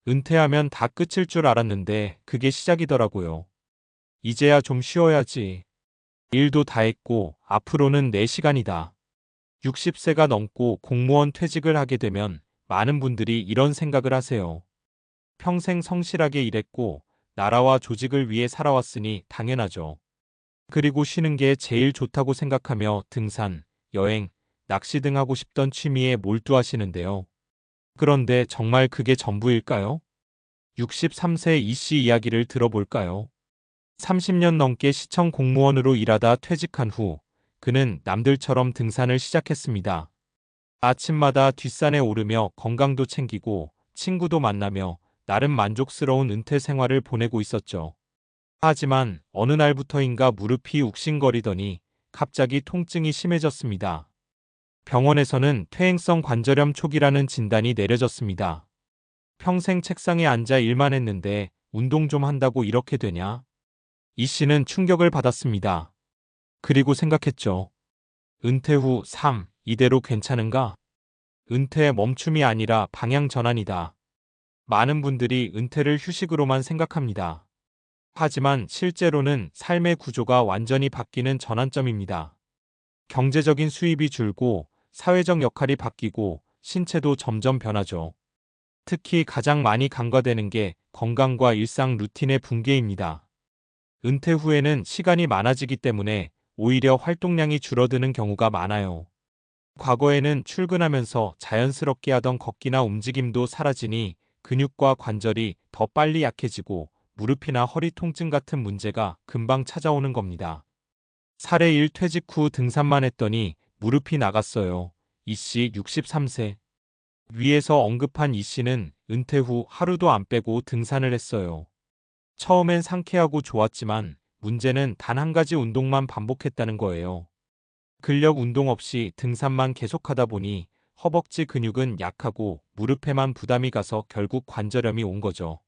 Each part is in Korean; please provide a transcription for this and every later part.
은퇴하면 다 끝일 줄 알았는데 그게 시작이더라고요. 이제야 좀 쉬어야지. 일도 다 했고 앞으로는 내 시간이다. 60세가 넘고 공무원 퇴직을 하게 되면 많은 분들이 이런 생각을 하세요. 평생 성실하게 일했고 나라와 조직을 위해 살아왔으니 당연하죠. 그리고 쉬는 게 제일 좋다고 생각하며 등산, 여행, 낚시 등 하고 싶던 취미에 몰두하시는데요. 그런데 정말 그게 전부일까요? 63세 이 씨 이야기를 들어볼까요? 30년 넘게 시청 공무원으로 일하다 퇴직한 후 그는 남들처럼 등산을 시작했습니다. 아침마다 뒷산에 오르며 건강도 챙기고 친구도 만나며 나름 만족스러운 은퇴 생활을 보내고 있었죠. 하지만 어느 날부터인가 무릎이 욱신거리더니 갑자기 통증이 심해졌습니다. 병원에서는 퇴행성 관절염 초기라는 진단이 내려졌습니다. 평생 책상에 앉아 일만 했는데 운동 좀 한다고 이렇게 되냐? 이 씨는 충격을 받았습니다. 그리고 생각했죠. 은퇴 후 삶, 이대로 괜찮은가? 은퇴의 멈춤이 아니라 방향 전환이다. 많은 분들이 은퇴를 휴식으로만 생각합니다. 하지만 실제로는 삶의 구조가 완전히 바뀌는 전환점입니다. 경제적인 수입이 줄고 사회적 역할이 바뀌고 신체도 점점 변하죠. 특히 가장 많이 간과되는 게 건강과 일상 루틴의 붕괴입니다. 은퇴 후에는 시간이 많아지기 때문에 오히려 활동량이 줄어드는 경우가 많아요. 과거에는 출근하면서 자연스럽게 하던 걷기나 움직임도 사라지니 근육과 관절이 더 빨리 약해지고 무릎이나 허리 통증 같은 문제가 금방 찾아오는 겁니다. 사례 1 퇴직 후 등산만 했더니 무릎이 나갔어요. 이 씨 63세. 위에서 언급한 이 씨는 은퇴 후 하루도 안 빼고 등산을 했어요. 처음엔 상쾌하고 좋았지만 문제는 단 한 가지 운동만 반복했다는 거예요. 근력 운동 없이 등산만 계속하다 보니 허벅지 근육은 약하고 무릎에만 부담이 가서 결국 관절염이 온 거죠.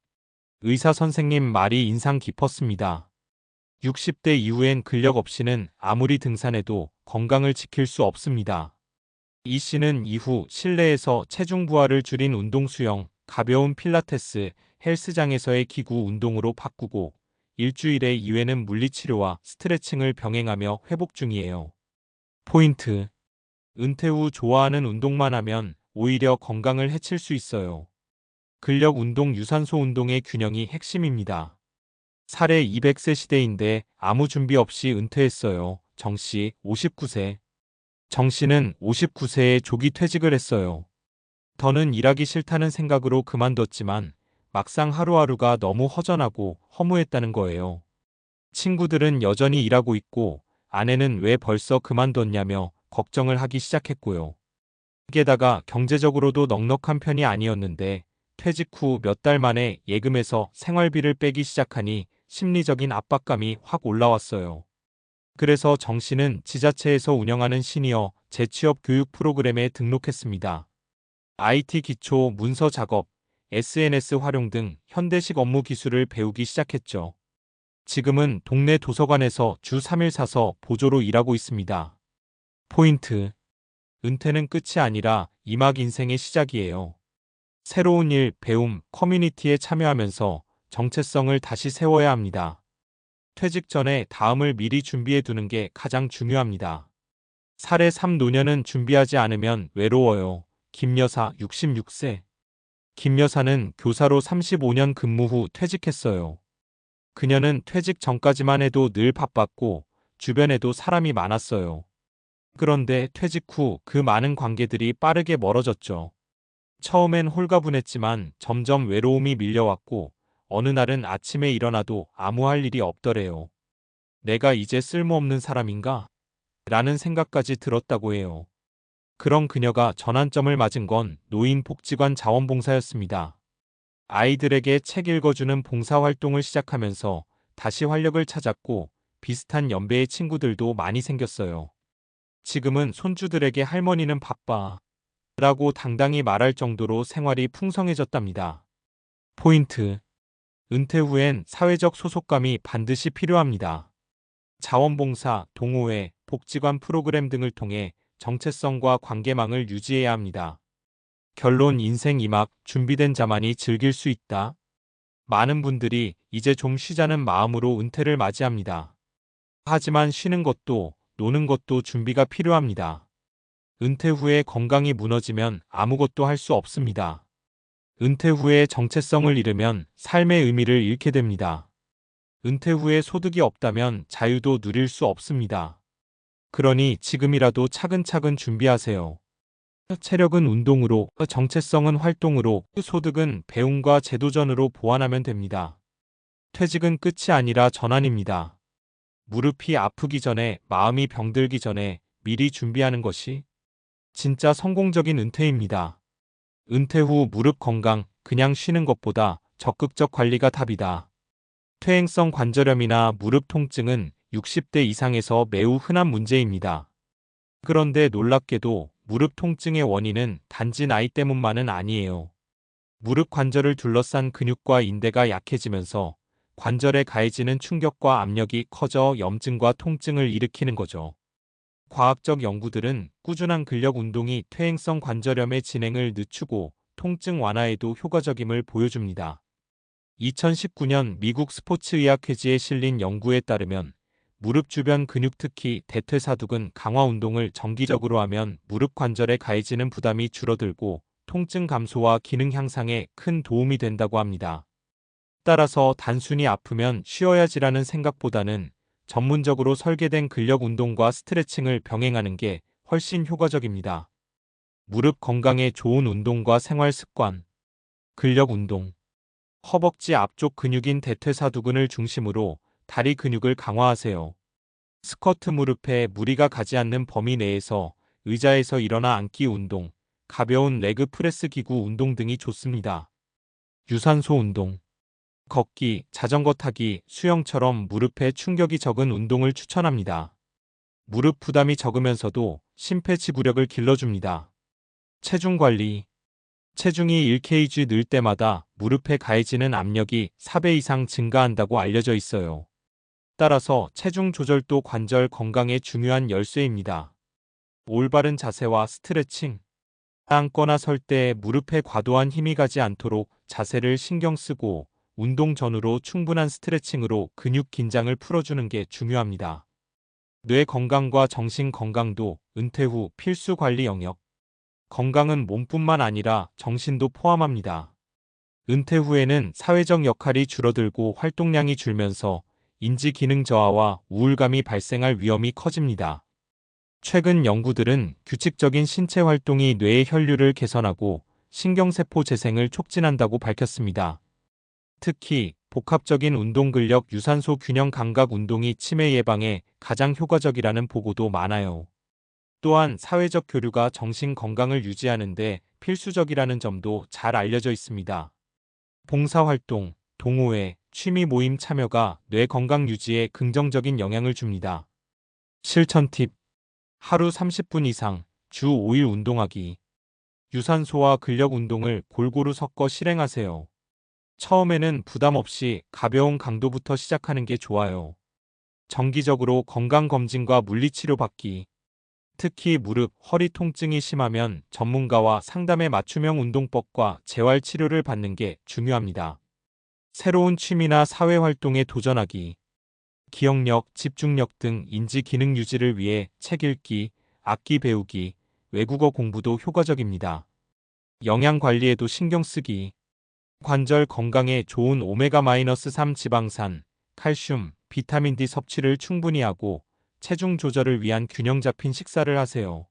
의사 선생님 말이 인상 깊었습니다. 60대 이후엔 근력 없이는 아무리 등산해도 건강을 지킬 수 없습니다. 이 씨는 이후 실내에서 체중 부하를 줄인 운동 수영, 가벼운 필라테스, 헬스장에서의 기구 운동으로 바꾸고 일주일에 2회는 물리치료와 스트레칭을 병행하며 회복 중이에요. 포인트. 은퇴 후 좋아하는 운동만 하면 오히려 건강을 해칠 수 있어요. 근력 운동, 유산소 운동의 균형이 핵심입니다. 사례 200세 시대인데 아무 준비 없이 은퇴했어요. 정 씨, 59세. 정 씨는 59세에 조기 퇴직을 했어요. 더는 일하기 싫다는 생각으로 그만뒀지만 막상 하루하루가 너무 허전하고 허무했다는 거예요. 친구들은 여전히 일하고 있고 아내는 왜 벌써 그만뒀냐며 걱정을 하기 시작했고요. 게다가 경제적으로도 넉넉한 편이 아니었는데 퇴직 후 몇 달 만에 예금에서 생활비를 빼기 시작하니 심리적인 압박감이 확 올라왔어요. 그래서 정 씨는 지자체에서 운영하는 시니어 재취업 교육 프로그램에 등록했습니다. IT 기초 문서 작업, SNS 활용 등 현대식 업무 기술을 배우기 시작했죠. 지금은 동네 도서관에서 주 3일 사서 보조로 일하고 있습니다. 포인트. 은퇴는 끝이 아니라 이막 인생의 시작이에요. 새로운 일, 배움, 커뮤니티에 참여하면서 정체성을 다시 세워야 합니다. 퇴직 전에 다음을 미리 준비해 두는 게 가장 중요합니다. 사례 3 노년은 준비하지 않으면 외로워요. 김 여사 66세. 김 여사는 교사로 35년 근무 후 퇴직했어요. 그녀는 퇴직 전까지만 해도 늘 바빴고 주변에도 사람이 많았어요. 그런데 퇴직 후 그 많은 관계들이 빠르게 멀어졌죠. 처음엔 홀가분했지만 점점 외로움이 밀려왔고 어느 날은 아침에 일어나도 아무 할 일이 없더래요. 내가 이제 쓸모없는 사람인가? 라는 생각까지 들었다고 해요. 그런 그녀가 전환점을 맞은 건 노인복지관 자원봉사였습니다. 아이들에게 책 읽어주는 봉사활동을 시작하면서 다시 활력을 찾았고 비슷한 연배의 친구들도 많이 생겼어요. 지금은 손주들에게 할머니는 바빠 라고 당당히 말할 정도로 생활이 풍성해졌답니다. 포인트. 은퇴 후엔 사회적 소속감이 반드시 필요합니다. 자원봉사, 동호회, 복지관 프로그램 등을 통해 정체성과 관계망을 유지해야 합니다. 결론 인생 2막 준비된 자만이 즐길 수 있다. 많은 분들이 이제 좀 쉬자는 마음으로 은퇴를 맞이합니다. 하지만 쉬는 것도 노는 것도 준비가 필요합니다. 은퇴 후에 건강이 무너지면 아무것도 할 수 없습니다. 은퇴 후에 정체성을 잃으면 삶의 의미를 잃게 됩니다. 은퇴 후에 소득이 없다면 자유도 누릴 수 없습니다. 그러니 지금이라도 차근차근 준비하세요. 체력은 운동으로, 정체성은 활동으로, 소득은 배움과 재도전으로 보완하면 됩니다. 퇴직은 끝이 아니라 전환입니다. 무릎이 아프기 전에, 마음이 병들기 전에 미리 준비하는 것이 진짜 성공적인 은퇴입니다. 은퇴 후 무릎 건강, 그냥 쉬는 것보다 적극적 관리가 답이다. 퇴행성 관절염이나 무릎 통증은 60대 이상에서 매우 흔한 문제입니다. 그런데 놀랍게도 무릎 통증의 원인은 단지 나이 때문만은 아니에요. 무릎 관절을 둘러싼 근육과 인대가 약해지면서 관절에 가해지는 충격과 압력이 커져 염증과 통증을 일으키는 거죠. 과학적 연구들은 꾸준한 근력 운동이 퇴행성 관절염의 진행을 늦추고 통증 완화에도 효과적임을 보여줍니다. 2019년 미국 스포츠의학회지에 실린 연구에 따르면 무릎 주변 근육 특히 대퇴사두근 강화 운동을 정기적으로 하면 무릎 관절에 가해지는 부담이 줄어들고 통증 감소와 기능 향상에 큰 도움이 된다고 합니다. 따라서 단순히 아프면 쉬어야지라는 생각보다는 전문적으로 설계된 근력 운동과 스트레칭을 병행하는 게 훨씬 효과적입니다. 무릎 건강에 좋은 운동과 생활 습관. 근력 운동. 허벅지 앞쪽 근육인 대퇴사두근을 중심으로 다리 근육을 강화하세요. 스쿼트 무릎에 무리가 가지 않는 범위 내에서 의자에서 일어나 앉기 운동, 가벼운 레그 프레스 기구 운동 등이 좋습니다. 유산소 운동. 걷기, 자전거 타기, 수영처럼 무릎에 충격이 적은 운동을 추천합니다. 무릎 부담이 적으면서도 심폐지구력을 길러줍니다. 체중 관리. 체중이 1kg 늘 때마다 무릎에 가해지는 압력이 4배 이상 증가한다고 알려져 있어요. 따라서 체중 조절도 관절 건강에 중요한 열쇠입니다. 올바른 자세와 스트레칭. 앉거나 설 때 무릎에 과도한 힘이 가지 않도록 자세를 신경 쓰고 운동 전후로 충분한 스트레칭으로 근육 긴장을 풀어주는 게 중요합니다. 뇌 건강과 정신 건강도 은퇴 후 필수 관리 영역. 건강은 몸뿐만 아니라 정신도 포함합니다. 은퇴 후에는 사회적 역할이 줄어들고 활동량이 줄면서 인지 기능 저하와 우울감이 발생할 위험이 커집니다. 최근 연구들은 규칙적인 신체 활동이 뇌의 혈류를 개선하고 신경세포 재생을 촉진한다고 밝혔습니다. 특히 복합적인 운동 근력 유산소 균형 감각 운동이 치매 예방에 가장 효과적이라는 보고도 많아요. 또한 사회적 교류가 정신 건강을 유지하는 데 필수적이라는 점도 잘 알려져 있습니다. 봉사활동, 동호회, 취미 모임 참여가 뇌 건강 유지에 긍정적인 영향을 줍니다. 실천 팁. 하루 30분 이상, 주 5일 운동하기. 유산소와 근력 운동을 골고루 섞어 실행하세요. 처음에는 부담 없이 가벼운 강도부터 시작하는 게 좋아요. 정기적으로 건강검진과 물리치료 받기. 특히 무릎, 허리 통증이 심하면 전문가와 상담해 맞춤형 운동법과 재활치료를 받는 게 중요합니다. 새로운 취미나 사회활동에 도전하기. 기억력, 집중력 등 인지 기능 유지를 위해 책 읽기, 악기 배우기, 외국어 공부도 효과적입니다. 영양 관리에도 신경 쓰기. 관절 건강에 좋은 오메가-3 지방산, 칼슘, 비타민 D 섭취를 충분히 하고 체중 조절을 위한 균형 잡힌 식사를 하세요.